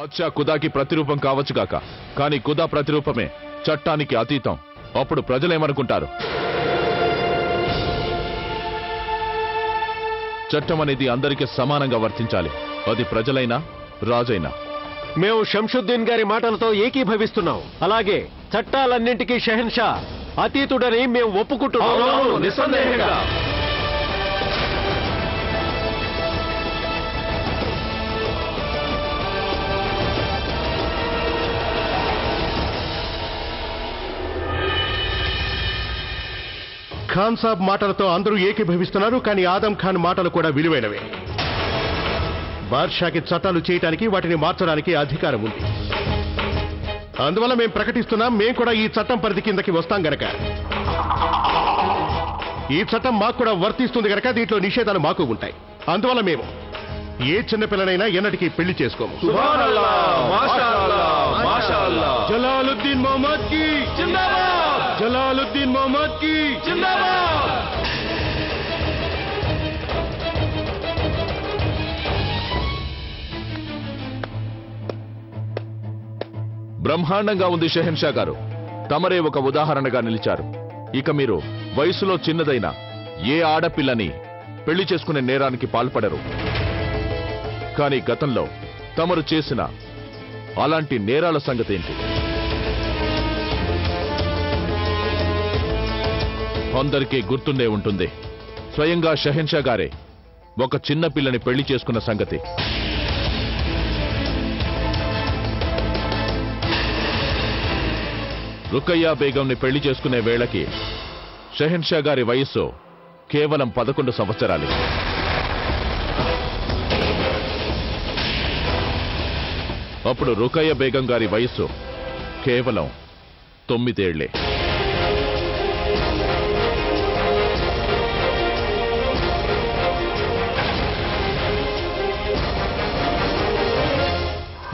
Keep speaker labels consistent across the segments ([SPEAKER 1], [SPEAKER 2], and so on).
[SPEAKER 1] బాద్షా ఖుదాకి ప్రతిరూపం కావచ్చుగాక, కానీ ఖుదా ప్రతిరూపమే చట్టానికి అతీతం. అప్పుడు ప్రజలేమనుకుంటారు? చట్టం అనేది అందరికీ సమానంగా వర్తించాలి, అది ప్రజలైనా రాజైనా.
[SPEAKER 2] మేము శంషుద్దీన్ గారి మాటలతో ఏకీభవిస్తున్నాం. అలాగే చట్టాలన్నింటికీ షెహన్షా అతీతుడని మేము ఒప్పుకుంటున్నాం.
[SPEAKER 1] నిస్సందేహంగా.
[SPEAKER 3] ఖాన్ సాబ్ మాటలతో అందరూ ఏకీభవిస్తున్నారు, కానీ ఆదం ఖాన్ మాటలు కూడా విలువైనవే. బాద్షాకి చట్టాలు చేయటానికి, వాటిని మార్చడానికి అధికారం ఉంది. అందువల్ల మేము ప్రకటిస్తున్నాం, మేము కూడా ఈ చట్టం పరిధి కిందకి వస్తాం గనక. ఈ చట్టం మాకు కూడా వర్తిస్తుంది గనక దీంట్లో నిషేధాలు మాకు ఉంటాయి. అందువల్ల మేము ఏ చిన్నపిల్లనైనా ఎన్నటికీ పెళ్లి చేసుకోము. జలాలుద్దీన్ మొహమ్మద్ కి జిందాబాద్! జలాలుద్దీన్ మొహమ్మద్ కి జిందాబాద్!
[SPEAKER 1] బ్రహ్మాండంగా ఉంది షెహన్షా గారు. తమరే ఒక ఉదాహరణగా నిలిచారు. ఇక మీరు వయసులో చిన్నదైన ఏ ఆడపిల్లని పెళ్లి చేసుకునే నేరానికి పాల్పడరు. కానీ గతంలో తమరు చేసిన అలాంటి నేరాల సంగతేంటి? అందరికీ గుర్తుండే ఉంటుంది. స్వయంగా షెహన్షా గారే ఒక చిన్న పిల్లని పెళ్లి చేసుకున్న సంగతి. రుకయ్యా బేగంని పెళ్లి చేసుకునే వేళకి షెహన్షా గారి వయస్సు కేవలం 11 సంవత్సరాలు. అప్పుడు రుకయ్యా బేగం గారి వయస్సు కేవలం 9 ఏళ్లే.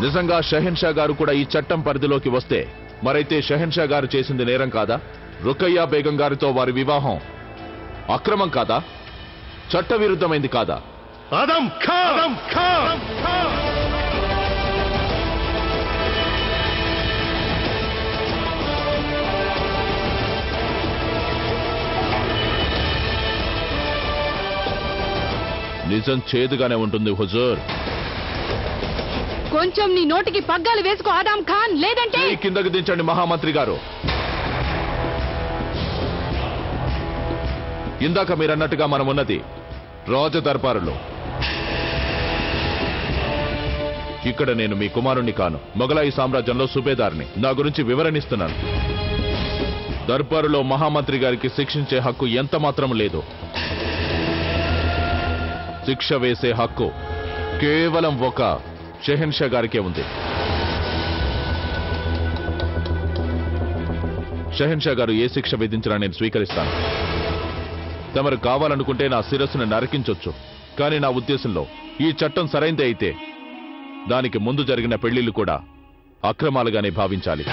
[SPEAKER 1] నిజంగా షెహన్షా గారు కూడా ఈ చట్టం పరిధిలోకి వస్తే మరైతే షెహన్షా గారు చేసింది నేరం కాదా? రుకయ్యా బేగం గారితో వారి వివాహం అక్రమం కాదా? చట్టవిరుద్ధమైంది కాదా?
[SPEAKER 3] ఆదం ఖాన్!
[SPEAKER 1] నిజం చేదుగానే ఉంటుంది హుజూర్.
[SPEAKER 4] కొంచెం నీ నోటికి పగ్గాలు వేసుకో ఆదం ఖాన్, లేదంటే
[SPEAKER 1] కిందకు దించండి మహామంత్రి గారు. ఇందాక మీరన్నట్టుగా మనమున్నది రాజదర్బారులో. ఇక్కడ నేను మీ కుమారుణ్ణి కాను, మొఘలాయి సామ్రాజ్యంలో సుబేదార్ని. నా గురించి వివరణిస్తున్నాను. దర్బారులో మహామంత్రి గారికి శిక్షించే హక్కు ఎంత మాత్రం లేదు. శిక్ష వేసే హక్కు కేవలం ఒక షెహన్షా గారికే ఉంది. షెహన్షా గారు ఏ శిక్ష విధించినా నేను స్వీకరిస్తాను. తమరు కావాలనుకుంటే నా శిరస్సును నరికించొచ్చు, కానీ నా ఉద్దేశంలో ఈ చట్టం సరైందే అయితే దానికి ముందు జరిగిన పెళ్లిళ్లు కూడా అక్రమాలుగానే భావించాలి.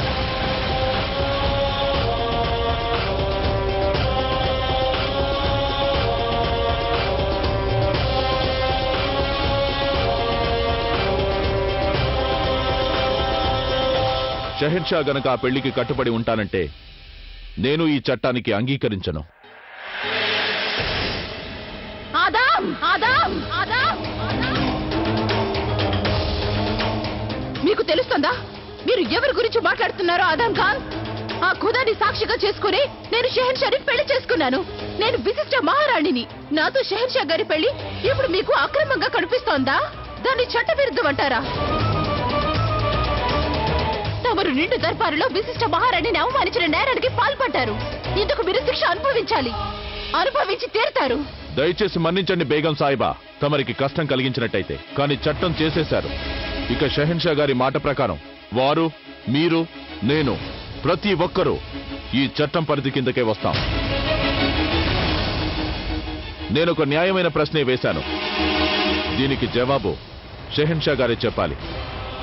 [SPEAKER 1] షెహన్షా గనక ఆ పెళ్లికి కట్టుబడి ఉంటానంటే నేను ఈ చట్టానికి అంగీకరించను.
[SPEAKER 4] మీకు తెలుస్తుందా మీరు ఎవరి గురించి మాట్లాడుతున్నారో? ఆదం ఖాన్, ఆ ఖుదాని సాక్షిగా చేసుకుని నేను షెహన్షాని పెళ్లి చేసుకున్నాను. నేను విశిష్ట మహారాణిని. నాతో షెహన్షా గారి పెళ్లి ఇప్పుడు మీకు అక్రమంగా కనిపిస్తోందా? దాన్ని చట్టవిరుద్ధం అంటారా? తమరు నిండు దర్బారులో విశిష్ట మహారాణిని అవమానించిన నేరానికి పాల్పడ్డారు. ఇందుకు మీరు శిక్ష అనుభవించి తీరుతారు.
[SPEAKER 1] దయచేసి మన్నించండి బేగం సాహిబా, తమరికి కష్టం కలిగించినట్టయితే. కానీ చట్టం చేసేశారు. ఇక షెహన్షా గారి మాట ప్రకారం వారు, మీరు, నేను, ప్రతి ఒక్కరూ ఈ చట్టం పరిధి కిందకే వస్తాం. నేనొక న్యాయమైన ప్రశ్నే వేశాను. దీనికి జవాబు షెహన్షా గారే చెప్పాలి.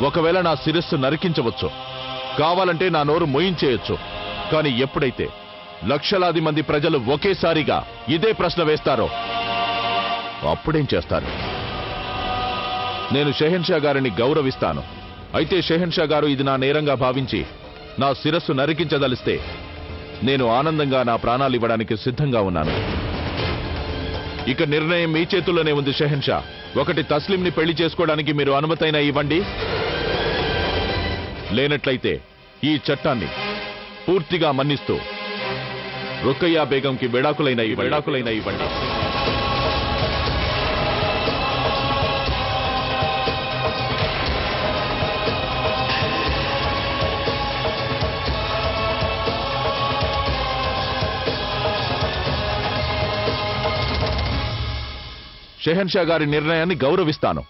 [SPEAKER 1] ఒకవేళ నా శిరస్సు నరికించవచ్చు, కావాలంటే నా నోరు మోయించేయొచ్చు. కానీ ఎప్పుడైతే లక్షలాది మంది ప్రజలు ఒకేసారిగా ఇదే ప్రశ్న వేస్తారో అప్పుడేం చేస్తారు? నేను షెహన్షా గారిని గౌరవిస్తాను, అయితే షెహన్షా గారు ఇది నా నేరంగా భావించి నా శిరస్సు నరికించదలిస్తే నేను ఆనందంగా నా ప్రాణాలు ఇవ్వడానికి సిద్ధంగా ఉన్నాను. ఇక నిర్ణయం మీ చేతుల్లోనే ఉంది షెహన్షా. ఒకటి తస్లింని పెళ్లి చేసుకోవడానికి మీరు అనుమతైనా ఇవ్వండి, లేనట్లయితే ఈ చట్టాన్ని పూర్తిగా మన్నిస్తూ రుకయ్యా బేగంకి విడాకులైన ఇవ్వండి. షెహన్షా గారి నిర్ణయాన్ని గౌరవిస్తాను.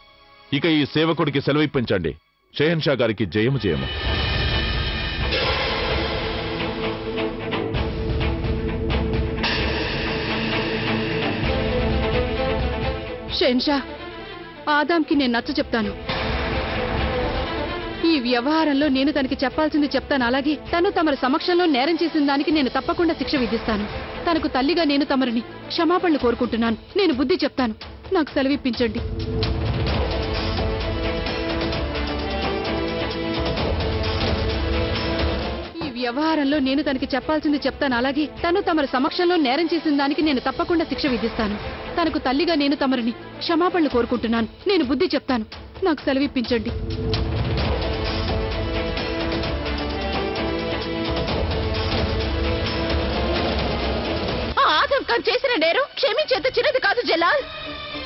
[SPEAKER 1] ఇక ఈ సేవకుడికి సెలవిప్పించండి. షెహన్షా గారికి జయము జయము.
[SPEAKER 4] షెహన్షా, ఆదాంకి నేను నచ్చ చెప్తాను. ఈ వ్యవహారంలో నేను తనకి చెప్పాల్సింది చెప్తాను. అలాగే తను తమరి సమక్షంలో నేరం చేసిన దానికి నేను తప్పకుండా శిక్ష విధిస్తాను. తనకు తల్లిగా నేను తమరిని క్షమాపణలు కోరుకుంటున్నాను. నేను బుద్ధి చెప్తాను. నాకు సెలవిప్పించండి. ఈ వ్యవహారంలో నేను తనకి చెప్పాల్సింది చెప్తాను. అలాగే తను తమరి సమక్షంలో నేరం చేసిన దానికి నేను తప్పకుండా శిక్ష విధిస్తాను. తనకు తల్లిగా నేను తమరిని క్షమాపణలు కోరుకుంటున్నాను. నేను బుద్ధి చెప్తాను. నాకు సెలవిప్పించండి. ఆదం ఖాన్ చేసిన నేరం క్షమించేంత చిన్నది కాదు జలాల్.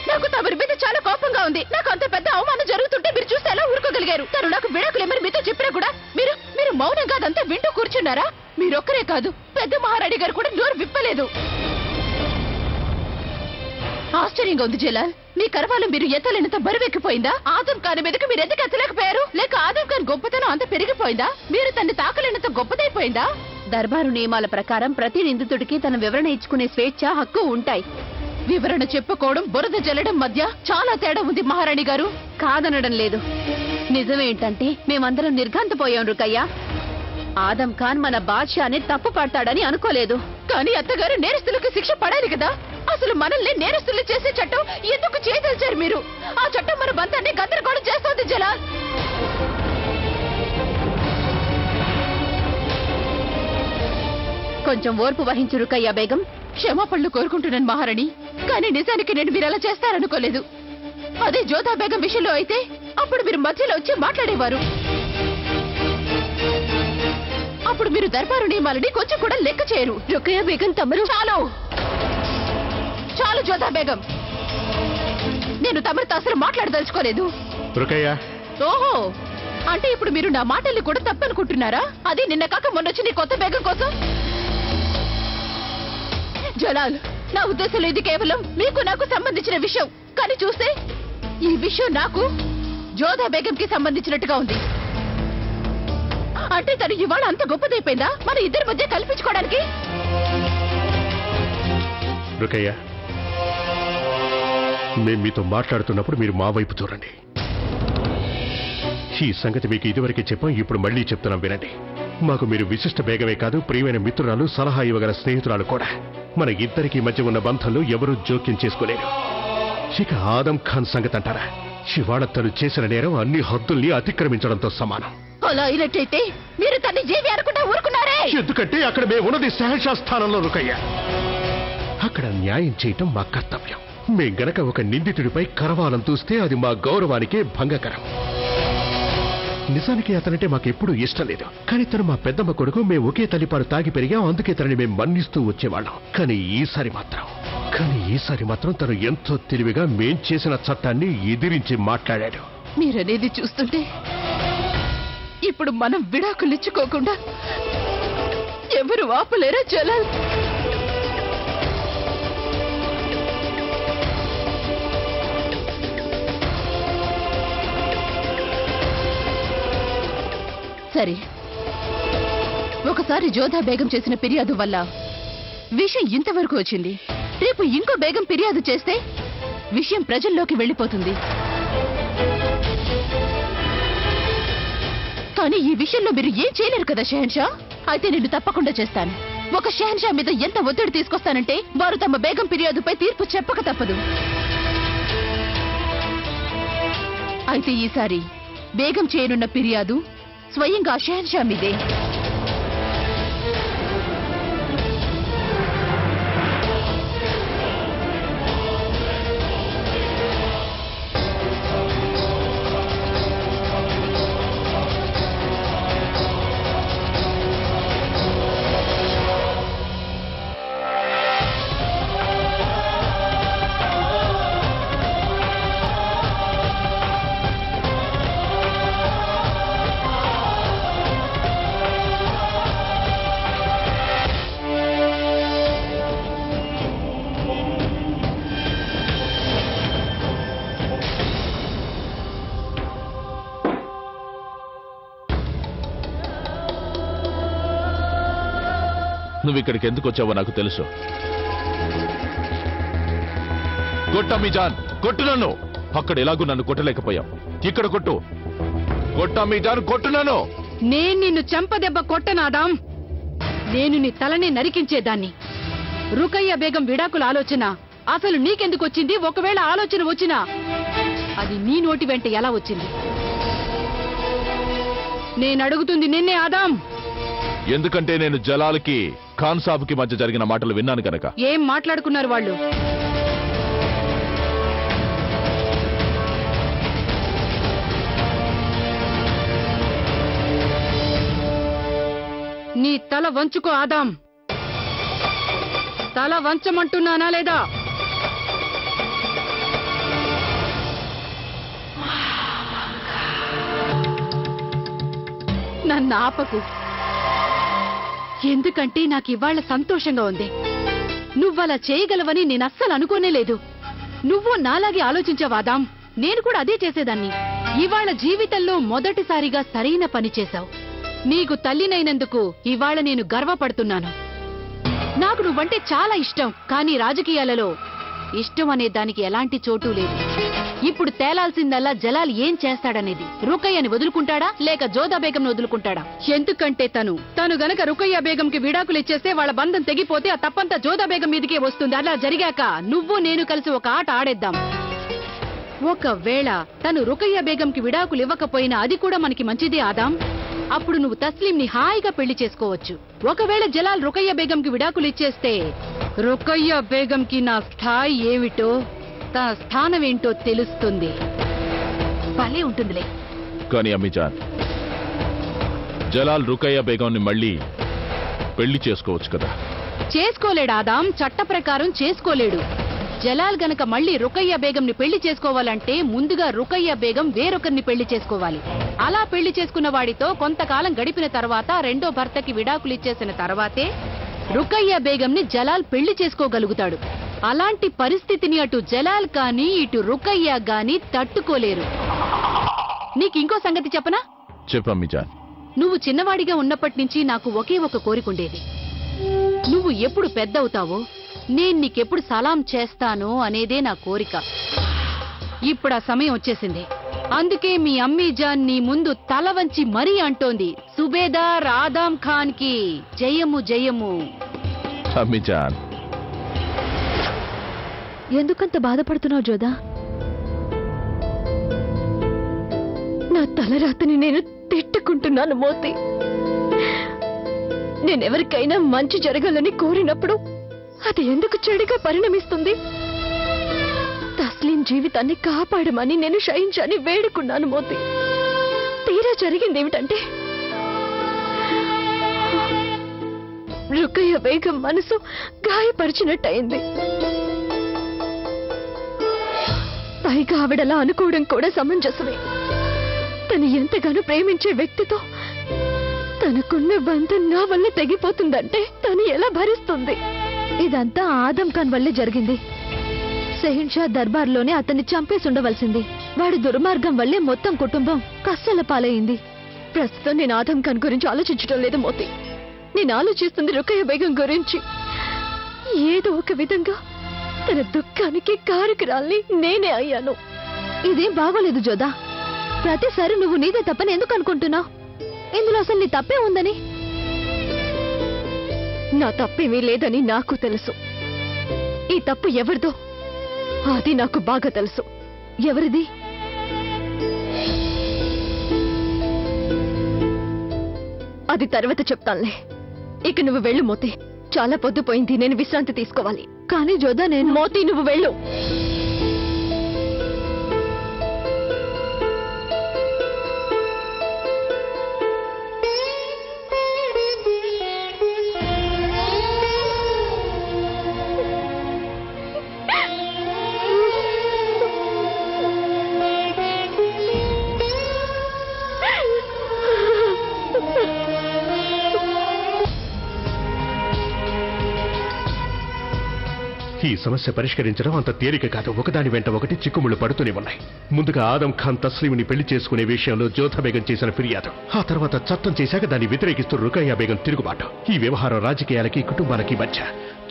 [SPEAKER 4] నాకు తమరి మీద చాలా కోపంగా ఉంది. నాకు అంత పెద్ద అవమానం జరుగుతుంటే మీరు చూస్తే ఎలా ఊరుకోగలిగారు? తను నాకు విడాకులేమని మీతో చెప్పినా కూడా మీరు మౌనంగా అదంతా వింటూ కూర్చున్నారా? మీరొక్కరే కాదు, పెద్ద మహారాణి గారు కూడా నోరు విప్పలేదు. ఆశ్చర్యంగా ఉంది జలాల్. మీ కర్వాలు మీరు ఎత్తలేనంత బరువెక్కిపోయిందా? ఆదం ఖాన్ మీదకి మీరు ఎందుకు ఎత్తలేకపోయారు? లేక ఆదం ఖాన్ గొప్పతనం అంత పెరిగిపోయిందా? మీరు తన్ని తాకలేనంత గొప్పదైపోయిందా? దర్బారు నియమాల ప్రకారం ప్రతి నిందితుడికి తన వివరణ ఇచ్చుకునే స్వేచ్ఛ, హక్కు ఉంటాయి. వివరణ చెప్పుకోవడం, బురద జల్లడం మధ్య చాలా తేడా ఉంది మహారాణి గారు. కాదనడం లేదు. నిజమేంటంటే మేమందరం నిర్ఘాంతపోయాం రుకయ్య. ఆదం ఖాన్ మన బాద్షాని తప్పు పడతాడని అనుకోలేదు. కానీ అత్తగారు నేరస్తులకు శిక్ష పడాలి కదా. అసలు మనల్ని నేరస్తులు చేసే చట్టం ఎందుకు చేయదలిచారు మీరు? ఆ చట్టం మన బంధాన్ని గందరగోళం చేస్తోంది జలాల్. కొంచెం ఓర్పు వహించు రుకయ్య బేగం. క్షమాపణలు కోరుకుంటున్నాను మహారాణి. కానీ నిజానికి నేను మీరు అలా చేస్తారనుకోలేదు. అదే జోధా బేగం విషయంలో అయితే అప్పుడు మీరు మధ్యలో వచ్చి మాట్లాడేవారు. అప్పుడు మీరు దర్బారు నియమాలని కొంచెం కూడా లెక్క చేయరు. రుకయ్య బేగం తమరు చాలు జోధా బేగం. నేను తమరితో అసలు మాట్లాడదలుచుకోలేదు.
[SPEAKER 3] రుకయ్య,
[SPEAKER 4] ఓహో, అంటే ఇప్పుడు మీరు నా మాటల్ని కూడా తప్పనుకుంటున్నారా? అది నిన్న కాక మొన్నొచ్చి నీ కొత్త బేగం కోసం. జలాల్, నా ఉద్దేశంలో ఇది కేవలం మీకు నాకు సంబంధించిన విషయం. కానీ చూస్తే ఈ విషయం నాకు జోధా బేగంకి సంబంధించినట్టుగా ఉంది. అంటే తను ఇవాళ అంత గొప్పదైపోయిందా మన ఇద్దరి మధ్య కల్పించుకోవడానికి?
[SPEAKER 3] రుకయ్య, మేము మీతో మాట్లాడుతున్నప్పుడు మీరు మా వైపు చూడండి. ఈ సంగతి మీకు ఇదివరకే చెప్పాం, ఇప్పుడు మళ్లీ చెప్తున్నాం వినండి. మాకు మీరు విశిష్ట బేగమే కాదు, ప్రియమైన మిత్రురాలు, సలహా ఇవ్వగల స్నేహితురాలు కూడా. మన ఇద్దరికీ మధ్య ఉన్న బంధంలో ఎవరూ జోక్యం చేసుకోలేరు. ఇక ఆదం ఖాన్ సంగతి అంటారా? ఇవాళ తను చేసిన నేరం అన్ని హద్దుల్ని అతిక్రమించడంతో సమానం.
[SPEAKER 4] అలా అయినట్టయితే మీరు తన్ని జీవి అనుకుంటా ఊరుకున్నారే?
[SPEAKER 3] ఎందుకంటే అక్కడ మేము ఉన్నది షెహన్షా స్థానంలో రుకయ్య. అక్కడ న్యాయం చేయటం మా కర్తవ్యం. మేం గనక ఒక నిందితుడిపై కరవాలం చూస్తే అది మా గౌరవానికే భంగకరం. నిజానికి అతనంటే మాకెప్పుడూ ఇష్టం లేదు. కానీ తను మా పెద్దమ్మ కొడుకు. మేము ఒకే తల్లిపాలు తాగి పెరిగాం. అందుకే తనని మేము మన్నిస్తూ వచ్చేవాళ్ళం. కానీ ఈసారి మాత్రం తను ఎంతో తెలివిగా మేం చేసిన చట్టాన్ని ఎదిరించి మాట్లాడాడు.
[SPEAKER 4] మీరనేది చూస్తుంటే ఇప్పుడు మనం విడాకులిచ్చుకోకుండా ఎవరు ఆపలేరా జలాల్? సరే, ఒకసారి జోధా బేగం చేసిన ఫిర్యాదు వల్ల విషయం ఇంతవరకు వచ్చింది. రేపు ఇంకో బేగం ఫిర్యాదు చేస్తే విషయం ప్రజల్లోకి వెళ్ళిపోతుంది. కానీ ఈ విషయంలో మీరు ఏం చేయలేరు కదా షెహన్షా. అయితే నేను తప్పకుండా చేస్తాను. ఒక షెహన్షా మీద ఎంత ఒత్తిడి తీసుకొస్తానంటే వారు తమ బేగం ఫిర్యాదుపై తీర్పు చెప్పక తప్పదు. అయితే ఈసారి బేగం చేయనున్న ఫిర్యాదు స్వయంగా షెహన్షా మీదే.
[SPEAKER 1] నువ్వు ఇక్కడికి ఎందుకు వచ్చావో నాకు తెలుసు. కొట్టమ్మిజాన్, కొట్టు నన్ను. అక్కడ ఎలాగూ నన్ను కొట్టలేకపోయాం, ఇక్కడ కొట్టు. కొట్టమ్మిజాన్, కొట్టు నన్ను.
[SPEAKER 4] నేను నిన్ను చెంపదెబ్బ కొట్టనాదాం. నేను నీ తలని నరికించేదాన్ని. రుకయ్య బేగం విడాకుల ఆలోచన అసలు నీకెందుకు వచ్చింది? ఒకవేళ ఆలోచన వచ్చినా అది నీ నోటి వెంట ఎలా వచ్చింది? నేను అడుగుతుంది నిన్నే ఆదాం.
[SPEAKER 1] ఎందుకంటే నేను జలాల్కి ఖాన్ సాబ్కి మధ్య జరిగిన మాటలు విన్నాను కనుక.
[SPEAKER 4] ఏం మాట్లాడుకున్నారు వాళ్ళు? నీ తల వంచుకో ఆదాం. తల వంచమంటున్నానా లేదా? నన్ను ఆపకు. ఎందుకంటే నాకు ఇవాళ సంతోషంగా ఉంది. నువ్వలా చేయగలవని నేను అస్సలు అనుకోనే లేదు. నువ్వు నాలాగే ఆలోచించావాదాం. నేను కూడా అదే చేసేదాన్ని. ఇవాళ జీవితంలో మొదటిసారిగా సరైన పని చేశావు. నీకు తల్లినైనందుకు ఇవాళ నేను గర్వపడుతున్నాను. నాకు నువ్వంటే చాలా ఇష్టం, కానీ రాజకీయాలలో ఇష్టం అనే దానికి ఎలాంటి చోటు లేదు. ఇప్పుడు తేలాల్సిందల్లా జలాల్ ఏం చేస్తాడనేది. రుకయ్యని వదులుకుంటాడా లేక జోదా బేగంను వదులుకుంటాడా? ఎందుకంటే తను గనక రుకయ్య బేగంకి విడాకులు ఇచ్చేస్తే వాళ్ళ బంధం తెగిపోతే ఆ తప్పంతా జోదా బేగం మీదకే వస్తుంది. అలా జరిగాక నువ్వు నేను కలిసి ఒక ఆట ఆడేద్దాం. ఒకవేళ తను రుకయ్య బేగంకి విడాకులు ఇవ్వకపోయినా అది కూడా మనకి మంచిదే ఆదాం. అప్పుడు నువ్వు తస్లీంని హాయిగా పెళ్లి చేసుకోవచ్చు. ఒకవేళ జలాల్ రుకయ్య బేగంకి విడాకులు ఇచ్చేస్తే రుకయ్య బేగంకి నా స్థాయి ఏమిటో, తన స్థానం ఏంటో తెలుస్తుంది. భలే ఉంటుందిలే.
[SPEAKER 1] కానీ అమ్మిజాన్, జలాల్ రుకయ్య బేగంని మళ్ళీ పెళ్లి చేసుకోవచ్చు కదా?
[SPEAKER 4] చేసుకోలేడు ఆదాం. చట్ట ప్రకారం చేసుకోలేడు. జలాల్ గనక మళ్ళీ రుకయ్య బేగంని పెళ్లి చేసుకోవాలంటే ముందుగా రుకయ్య బేగం వేరొకరిని పెళ్లి చేసుకోవాలి. అలా పెళ్లి చేసుకున్న వాడితో కొంతకాలం గడిపిన తర్వాత రెండో భర్తకి విడాకులు ఇచ్చేసిన తర్వాతే రుకయ్య బేగంని జలాల్ పెళ్లి చేసుకోగలుగుతాడు. అలాంటి పరిస్థితిని అటు జలాల్ కానీ ఇటు రుకయ్య గాని తట్టుకోలేరు. నీకింకో సంగతి చెప్పనా?
[SPEAKER 1] చెప్పమ్మిజాన్.
[SPEAKER 4] నువ్వు చిన్నవాడిగా ఉన్నప్పటి నుంచి నాకు ఒకే ఒక కోరికుండేది. నువ్వు ఎప్పుడు పెద్దవుతావో నేను నీకెప్పుడు సలాం చేస్తానో అనేదే నా కోరిక. ఇప్పుడు ఆ సమయం వచ్చేసింది. అందుకే మీ అమ్మీజాన్ నీ ముందు తల వంచి మరీ అంటోంది, సుబేదార్ ఆదాం ఖాన్ కి జయము జయము.
[SPEAKER 1] అమ్మిజాన్,
[SPEAKER 4] ఎందుకంత బాధపడుతున్నావు జోదా? నా తలరాతని నేను తిట్టుకుంటున్నాను మోతి. నేనెవరికైనా మంచి జరగాలని కోరినప్పుడు అది ఎందుకు చెడుగా పరిణమిస్తుంది? తస్లీం జీవితాన్ని కాపాడమని నేను షహిన్షాని వేడుకున్నాను మోతి. తీరా జరిగిందేమిటంటే రుకయ్య బేగం మనసు గాయపరిచినట్టయింది. పైగా ఆవిడలా అనుకోవడం కూడా సమంజసమే. తను ఎంతగానో ప్రేమించే వ్యక్తితో తనకున్న బంధం నా వల్ల తెగిపోతుందంటే తను ఎలా భరిస్తుంది? ఇదంతా ఆదం ఖాన్ వల్లే జరిగింది. షెహన్షా దర్బార్లోనే అతన్ని చంపేసి ఉండవలసింది. వాడి దుర్మార్గం వల్లే మొత్తం కుటుంబం కష్టల పాలైంది. ప్రస్తుతం నేను ఆదం ఖాన్ గురించి ఆలోచించడం లేదు మోతి. నేను ఆలోచిస్తుంది రుకయ్య బేగం గురించి. ఏదో ఒక విధంగా తన దుఃఖానికి కారకురాల్ని నేనే అయ్యాను. ఇదేం బాగోలేదు జోదా. ప్రతిసారి నువ్వు నీదే తప్పని ఎందుకు అనుకుంటున్నావు? ఇందులో అసలు నీ తప్పే ఉందని. నా తప్పేమీ లేదని నాకు తెలుసు. ఈ తప్పు ఎవరిదో అది నాకు బాగా తెలుసు. ఎవరిది?
[SPEAKER 5] అది తర్వాత చెప్తానులే. ఇక నువ్వు వెళ్ళు మోతి. చాలా పొద్దుపోయింది, నేను విశ్రాంతి తీసుకోవాలి. కానీ జోదా నేను మోతి నువ్వు వెళ్ళు.
[SPEAKER 3] ఈ సమస్య పరిష్కరించడం అంత తేలిక కాదు. ఒకదాని వెంట ఒకటి చిక్కుముళ్ళు పడుతూనే ఉన్నాయి. ముందుగా ఆదం ఖాన్ తస్లీంని పెళ్లి చేసుకునే విషయంలో జోధా బేగం చేసిన ఫిర్యాదు, ఆ తర్వాత చట్టం చేశాక దాన్ని వ్యతిరేకిస్తూ రుకయ్యా బేగం తిరుగుబాటు. ఈ వ్యవహారం రాజకీయాలకి కుటుంబాలకి మధ్య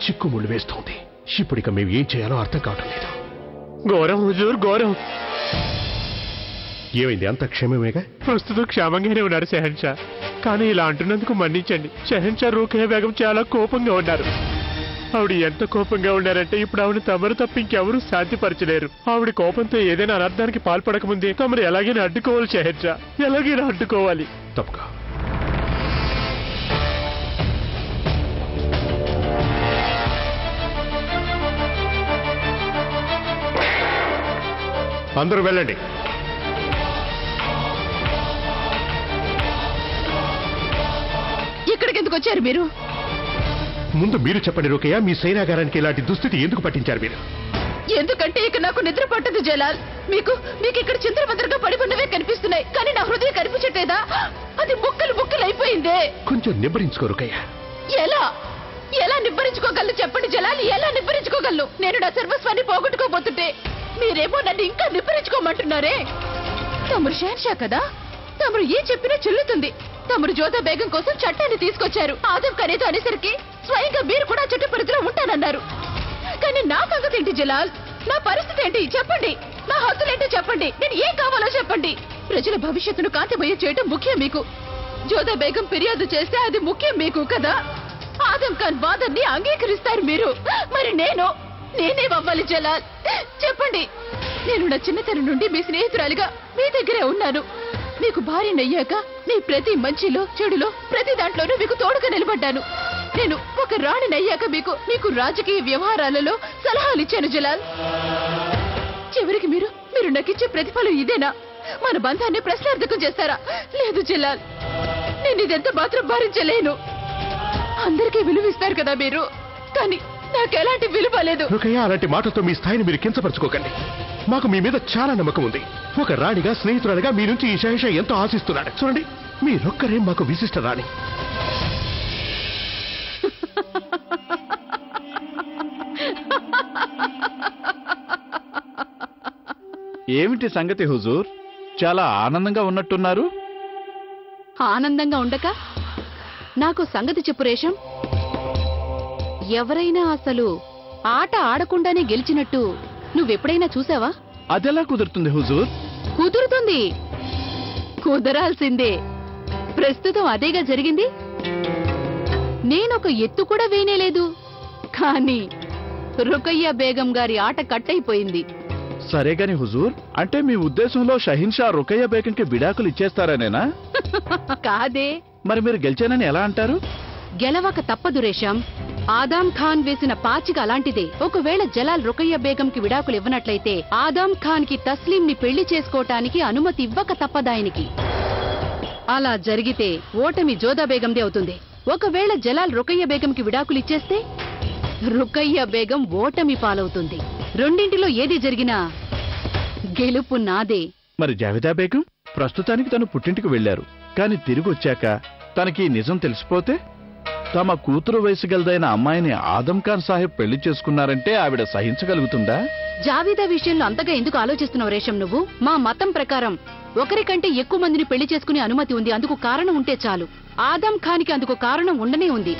[SPEAKER 3] చిక్కుముళ్ళు వేస్తోంది. ఇప్పుడిక మేము ఏం చేయాలో అర్థం కావటం లేదు.
[SPEAKER 2] ఘోరం హుజూర్, ఘోరం.
[SPEAKER 3] ఏమైంది? అంత క్షేమమేగా?
[SPEAKER 2] ప్రస్తుతం క్షేమంగానే ఉన్నారు షెహన్షా. కానీ ఇలా అంటున్నందుకు మన్నించండి. షెహన్షా రుకయ్యా బేగం చాలా కోపంగా ఉన్నారు. ఆవిడ ఎంత కోపంగా ఉన్నారంటే ఇప్పుడు ఆవిడ తమరు తప్ప ఇంకెవరూ శాంతిపరచలేరు. ఆవిడ కోపంతో ఏదైనా అనర్థానికి పాల్పడకముందే తమరు ఎలాగైనా అడ్డుకోవాలి షెహన్షా, ఎలాగైనా అడ్డుకోవాలి.
[SPEAKER 3] తప్పక అందరూ వెళ్ళండి.
[SPEAKER 4] ఇక్కడికి ఎందుకు వచ్చారు మీరు?
[SPEAKER 3] ముందు మీరు చెప్పండి రుకయ్య, మీ సైనాగారానికి ఇలాంటి దుస్థితి ఎందుకు పట్టించారు మీరు?
[SPEAKER 4] ఎందుకంటే ఇక నాకు నిద్ర పట్టదు జలాల్. మీకు ఇక్కడ చింతరమంతరగా పడి ఉన్నవే కనిపిస్తున్నాయి, కానీ నా హృదయం కనిపించట్లేదా? అది ముక్కలు ముక్కలు అయిపోయిందే.
[SPEAKER 3] కొంచెం నిబ్బరించుకో రుకయ్య.
[SPEAKER 4] ఎలా నిబ్బరించుకోగలను చెప్పండి జలాల్, ఎలా నిబ్బరించుకోగలను? నేను నా సర్వస్వాన్ని పోగొట్టుకోబోతుంటే మీరేమో నన్ను ఇంకా నిబ్బరించుకోమంటున్నారే. తమరు షెహన్షా కదా, తమరు ఏం చెప్పినా చెల్లుతుంది. తమరు జోధా బేగం కోసం చట్టాన్ని తీసుకొచ్చారు. ఆదం ఖానేతో అనేసరికి స్వయంగా మీరు కూడా చట్ట పరిధిలో ఉంటానన్నారు. కానీ నా సంగతి ఏంటి జలాల్? నా పరిస్థితి ఏంటి చెప్పండి? నా హద్దులేంటో చెప్పండి. నేను ఏం కావాలో చెప్పండి. ప్రజల భవిష్యత్తును కాంతిమయం చేయడం ముఖ్యం మీకు. జోధా బేగం ఫిర్యాదు చేస్తే అది ముఖ్యం మీకు కదా. ఆదం ఖాన్ వాదన్ని అంగీకరిస్తారు మీరు. మరి నేనేమవ్వాలి జలాల్? చెప్పండి. నేను నా చిన్నతనం నుండి మీ స్నేహితురాలిగా మీ దగ్గరే ఉన్నాను. మీకు భార్యనయ్యాక మీ ప్రతి మంచిలో చెడులో ప్రతి దాంట్లోనూ మీకు తోడుగా నిలబడ్డాను. నేను ఒక రాణినయ్యాక మీకు రాజకీయ వ్యవహారాలలో సలహాలు ఇచ్చాను జలాల్. చివరికి మీరు నాకిచ్చే ప్రతిఫలం ఇదేనా? మన బంధాన్ని ప్రశ్నార్థకం చేస్తారా? లేదు జలాల్, నేను ఇదెంత మాత్రం భరించలేను. అందరికీ విలువిస్తారు కదా మీరు, కానీ నాకు ఎలాంటి విలువ లేదు.
[SPEAKER 3] రుకయ్య, అలాంటి మాటలతో మీ స్థాయిని మీరు కించపరచుకోకండి. మాకు మీ మీద చాలా నమ్మకం ఉంది. ఒక రాణిగా, స్నేహితురాలిగా మీ నుంచి ఈ షెహన్షా ఎంతో ఆశిస్తున్నాడు. చూడండి, మీరొక్కరే మాకు విశిష్ట రాణి.
[SPEAKER 6] ఏమిటి సంగతి హుజూర్? చాలా ఆనందంగా ఉన్నట్టున్నారు.
[SPEAKER 4] ఆనందంగా ఉండక నాకు సంగతి చెప్పు రేషం. ఎవరైనా అసలు ఆట ఆడకుండానే గెలిచినట్టు నువ్వెప్పుడైనా చూసావా?
[SPEAKER 6] అదెలా కుదురుతుంది హుజూర్?
[SPEAKER 4] కుదురుతుంది, కుదరాల్సిందే. ప్రస్తుతం అదేగా జరిగింది. నేనొక ఎత్తు కూడా వేయనేలేదు, కానీ రుకయ్యా బేగం గారి ఆట కట్టయిపోయింది.
[SPEAKER 6] సరే గాని హుజూర్, అంటే మీ ఉద్దేశంలో షహిన్షా రుకయ్యా బేగంకి విడాకులు ఇచ్చేస్తారనేనా?
[SPEAKER 4] కాదే.
[SPEAKER 6] మరి మీరు గెలిచానని ఎలా అంటారు?
[SPEAKER 4] గెలవక తప్పదు రేషం. ఆదాం ఖాన్ వేసిన పాచిక అలాంటిదే. ఒకవేళ జలాల్ రుకయ్యా బేగంకి విడాకులు ఇవ్వనట్లయితే ఆదాం ఖాన్ కి తస్లీం ని పెళ్లి చేసుకోవటానికి అనుమతి ఇవ్వక తప్పదాయనికి. అలా జరిగితే ఓటమి జోధా బేగందే అవుతుంది. ఒకవేళ జలాల్ రుకయ్యా బేగంకి విడాకులు ఇచ్చేస్తే రుకయ్యా బేగం ఓటమి పాలవుతుంది. రెండింటిలో ఏది జరిగినా గెలుపు నాదే.
[SPEAKER 6] మరి జావేదా బేగం ప్రస్తుతానికి తను పుట్టింటికి వెళ్లారు, కానీ తిరిగి వచ్చాక తనకి నిజం తెలిసిపోతే తమ కూతురు వయసు గలదైన అమ్మాయిని ఆదం ఖాన్ సాహెబ్ పెళ్లి చేసుకున్నారంటే ఆవిడ సహించగలుగుతుందా?
[SPEAKER 4] జావేదా విషయంలో అంతగా ఎందుకు ఆలోచిస్తున్నావు రేషం నువ్వు? మా మతం ప్రకారం ఒకరికంటే ఎక్కువ మందిని పెళ్లి చేసుకునే అనుమతి ఉంది. అందుకు కారణం ఉంటే చాలు. ఆదం ఖాన్ కి అందుకు కారణం ఉండనే ఉంది.